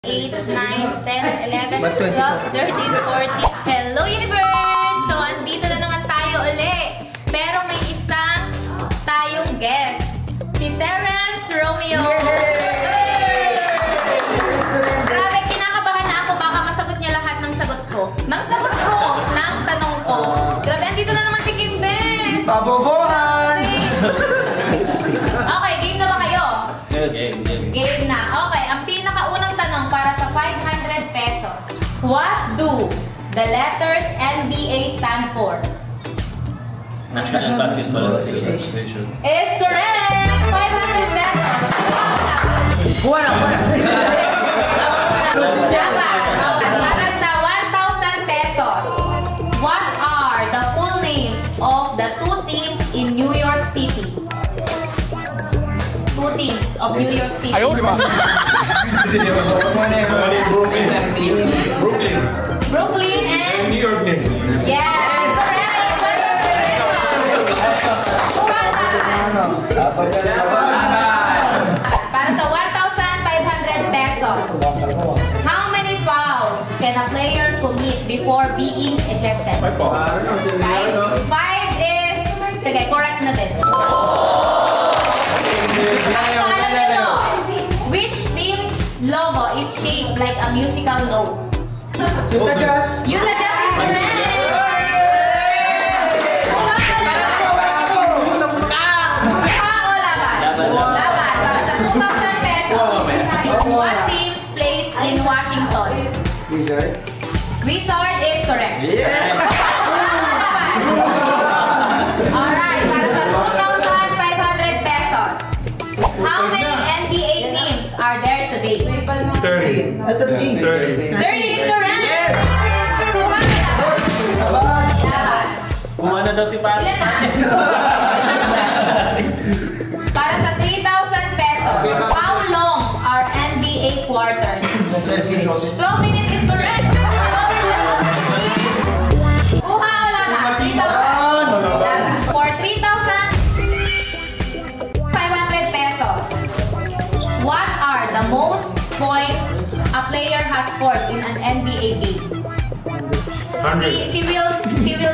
8, 9, 10, 11, 12, 13, 14. Hello Universe! So, andito na naman tayo uli. Pero may isang tayong guest. Si Terrence Romeo. Grabe, kinakabahan na ako. Baka masagot niya lahat ng sagot ko. Ng sagot ko, ng tanong ko. Grabe, andito na naman si Kimben. Pabobohan! Okay, game na ba kayo? Yes. Game na. Okay, ang pinakaunang tanong para sa 500 pesos. What do the letters NBA stand for? National Basketball Association. Is correct! 500 pesos. Kuha na! Dapat. Okay, para sa 1,000 pesos. What are the full names of the two teams in New York City? Two teams of New York City. Brooklyn and New York Knicks. yes, correct. Para sa 1,500 pesos. How many fouls can a player commit before being ejected? 5 fouls. 5 is sige, correct na din. So, alam niyo to, which team's logo is shaped like a musical note? Utah Jazz! Utah Jazz is correct! Mukha o laban? Laban. Para sa 2,000 pesos. What team plays in Washington? Wizard? Wizard is correct. Alright, para sa 2,500 pesos. How many NBA teams are there today? 30. 30. 30 is correct! Laban. Kumana daw si Pat. Ilan na? Para sa 3,000 pesos, how long are NBA quarters? 12 minutes is correct! Kuha o laban? 3,000. Laban. For 3,500 pesos, what are the most points a player has scored in an NBA game? 100. Si Will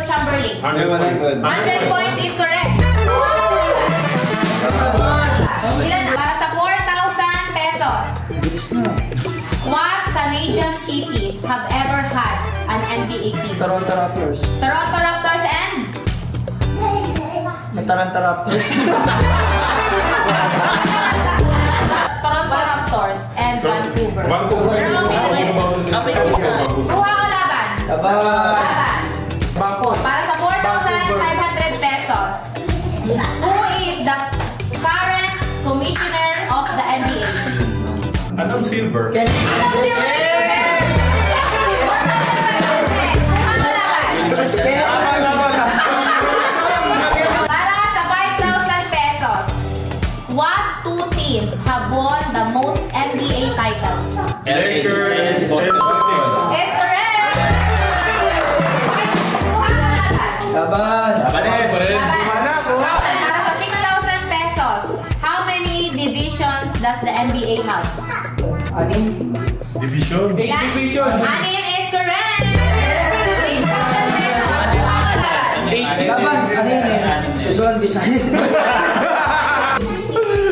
Chamberlain. 100 points. 100 points is correct. Ilan na? Para sa 4,000 pesos. What Canadian cities have ever had an NBA team? Toronto Raptors. Toronto Raptors and Toronto Raptors. Toronto Raptors and Vancouver. Kuha o laban? Laban. Para sa 4,500 pesos, who is the current commissioner of the NBA? Adam Silver. Kuha o laban? Para sa 5,000 pesos, what two teams have won the most NBA titles? Lakers. It's correct! Kuha ka laban? Laban! Laban. Para sa 6,000 pesos, how many divisions does the NBA have? Anim? Division. Ilan? Anim is correct! 6,000 pesos. Kuha ka laban? Laban! Anim? Luzon, Visayas.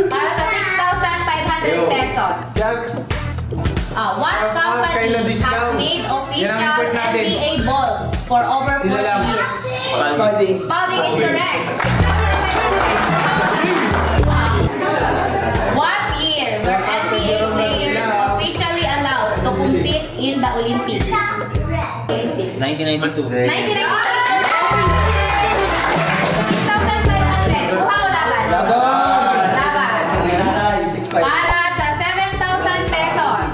Para sa 6,500 pesos, what company has made official NBA balls for over 40 years? Spalding. Spalding is correct. What year were NBA players officially allowed to compete in the Olympics? 1992. 1992. 6,500. Kuha o laban? Laban. Para sa 7,000 pesos,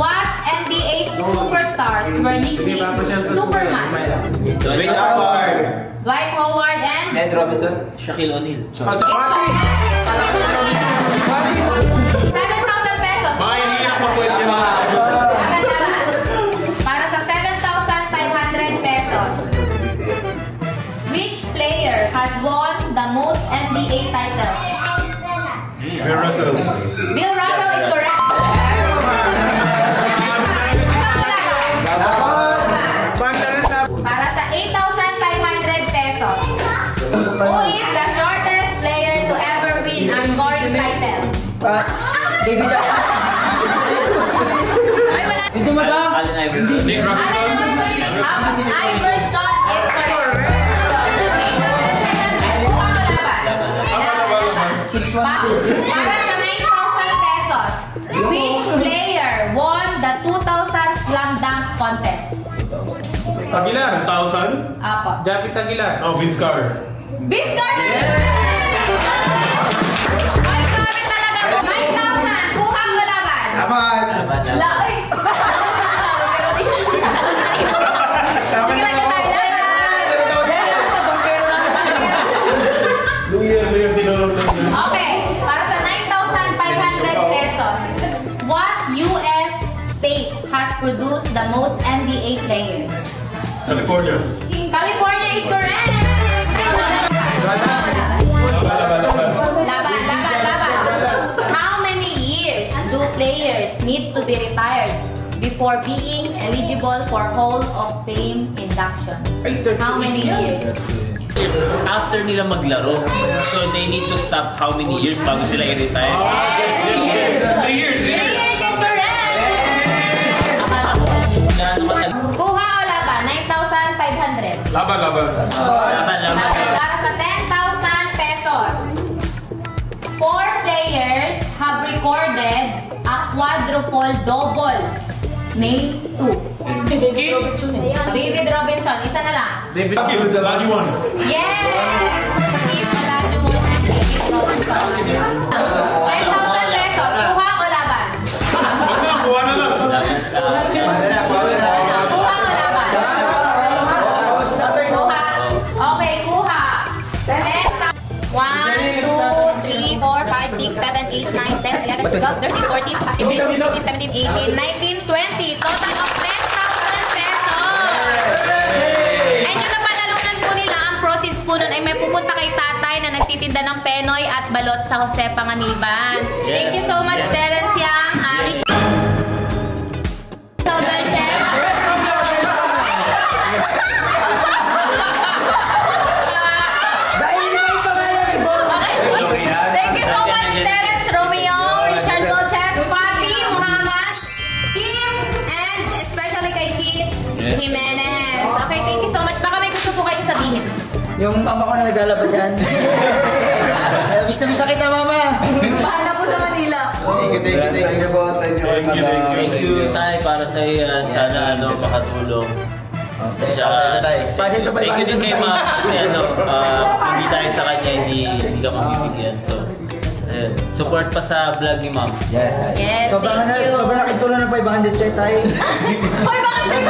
what NBA superstars were nicknamed Superman? Dwight Howard. Dwight Howard and Ned Robinson. Shaquille O'Neal. 7,000 pesos. Mahihiyak mo po siya mga. Para sa 7,500 pesos, which player has won the most NBA titles? Bill Russell. Bill Russell is correct. David Jackson. Ay, wala. Ito, madam. Allen Iverson. Nick Robinson. Iverson is correct. Kuha ko laban. 6-1. Para sa 9,000 pesos, which player won the 2000 Slam Dunk Contest? Aguilar. 1,000. Apo. Japit Aguilar. Oh, Vince Carter. Vince Carter! Ay, grabe talaga. 9,000. Kuha ko laban. Laban. Laoy! Sige lang ka tayo Luya, tinulog na. Okay, para sa 9,500 pesos, what US state has produced the most NBA players? California. California is correct! Laban. How many years do players need to be retired before being eligible for Hall of Fame induction? How many years? After nila maglaro, so they need to stop how many years bago sila i-retire? 3 years. 3 years is correct! Kuha o laban? 9,500. Laban. Laban. Para sa 10,000 pesos, 4 players have recorded a quadruple double. Name 2. David Robinson. Isa na lang. David Lagi one. Yes! Keep Olajuwon and David Robinson. 10,000 pesos. Kuha o laban? Kuha na lang. Kuha o laban? Kuha. Okay, kuha. 1, 2, 3, 4, 5, 6, 7, 8, 9, 10, 11, 12, 13, 14, 15, 16, 17, 18, 19, 20. Total of 10,000 pesos. And yung napanalunan po nila, ang proceeds po nun ay may pupunta kay tatay na nagtitinda ng penoy at balot sa Jose Panganiban. Thank you so much, Terence Yang, Ari. Thank you so much, Terence, Romeo, Richard Dolces, Fatty, Muhammad, Kim, and especially kay Keith Jimenez. Okay, thank you so much. Baka may gusto po kayo sabihin. Yung mama ko na naglalabas yan. Miss na kita, mama. Bahala po sa Manila. Thank you po. Thank you. Tay, para sa iyo yan. Sana makatulong. Thank you din kay Ma. Kasi hindi tayo sa kanya, hindi ka mabibigyan. So, support pa sa vlog ni Ma'am. Yes, thank you. Sobrang nakitulong ng 500 siya tayo. Hoy, bakit